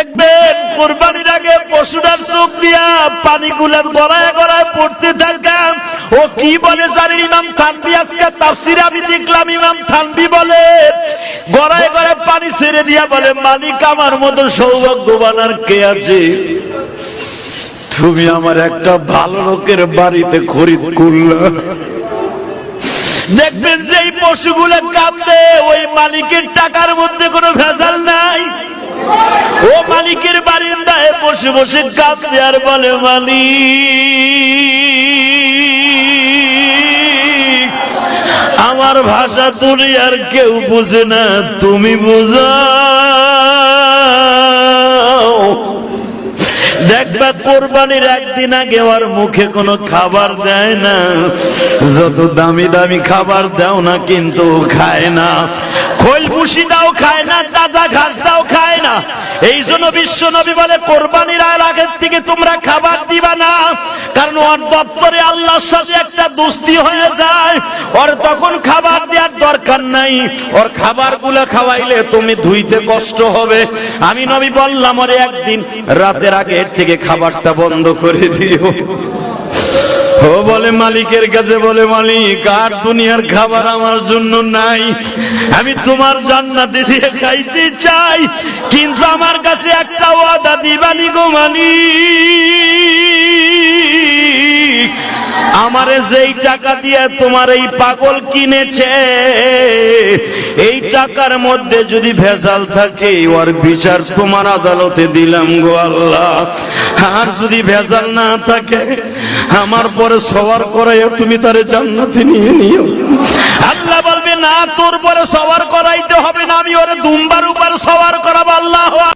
দেখবেন কুরবানির আগে পশুটার চোখ দিয়া পানিগুলা গড়ায় গড়ায় পড়তে থাকে। ও কি বলে জানেন? ইমাম থানভী আজকে তাফসিরে আমি দেখলাম, ইমাম থানভী বলে গড়ায় গড়ায় পানি ছেড়ে দিয়া বলে, মালিক আমার মতো সৌভাগ্যবান আর কে আছে? তুমি আমার একটা ভালো লোকের বাড়িতে খরিদ করলা। দেখবেন যে এই পশুগুলো কাঁদে, ওই মালিকের টাকার মধ্যে কোনো ভেজাল নাই। ও মালিকের বারিন্দায় বসে বসে কাঁদে আর বলে, মালিক আমার ভাষা দুনিয়ার কেউ বুঝে না, তুমি বুঝাও। দেখবা কোরবানির একদিন আগে ওর মুখে কোনো খাবার দেয় না, যত দামি দামি খাবার দাও না কিন্তু খায় না। খোল ভুসি দাও খায় না, তাজা ঘাস দাও খায় না। এই জন্য বিশ্ব নবী বলে কোরবানির আগের থেকে তোমরা খাবার দিবা না, কারণ ওর দপ্তরে আল্লাহর সাথে একটা দোস্তি হয়ে যায়। ওর তখন খাবার দেওয়ার দরকার নাই, ওর খাবারগুলো খাওয়াইলে তুমি ধুইতে কষ্ট হবে। আমি নবী বললাম ওরে একদিন রাতের আগে থেকে খাবারটা বন্ধ করে দিও। ও বলে মালিকের কাছে বলে, মালিক আর দুনিয়ার খাবার আমার জন্য নাই, আমি তোমার জান্নাতে দিয়ে খাইতে চাই, কিন্তু আমার কাছে একটা ওয়াদা দিবানি গো মালিক। আমারে যেই টাকা দিয়ে তোমার এই পাগল কিনেছে, এই টাকার মধ্যে যদি ভেজাল থাকে ওর বিচার তোমার আদালতে দিলাম গো আল্লাহ। আর যদি ভেজাল না থাকে আমার পরে সওয়ার করাইয়া তুমি তারে জান্নাতে নিয়ে নিও। আল্লাহ বলবে না, তোর পরে সওয়ার করাইতে হবে না, আমি ওরে দুম্বার উপর সওয়ার করাবো। আল্লাহ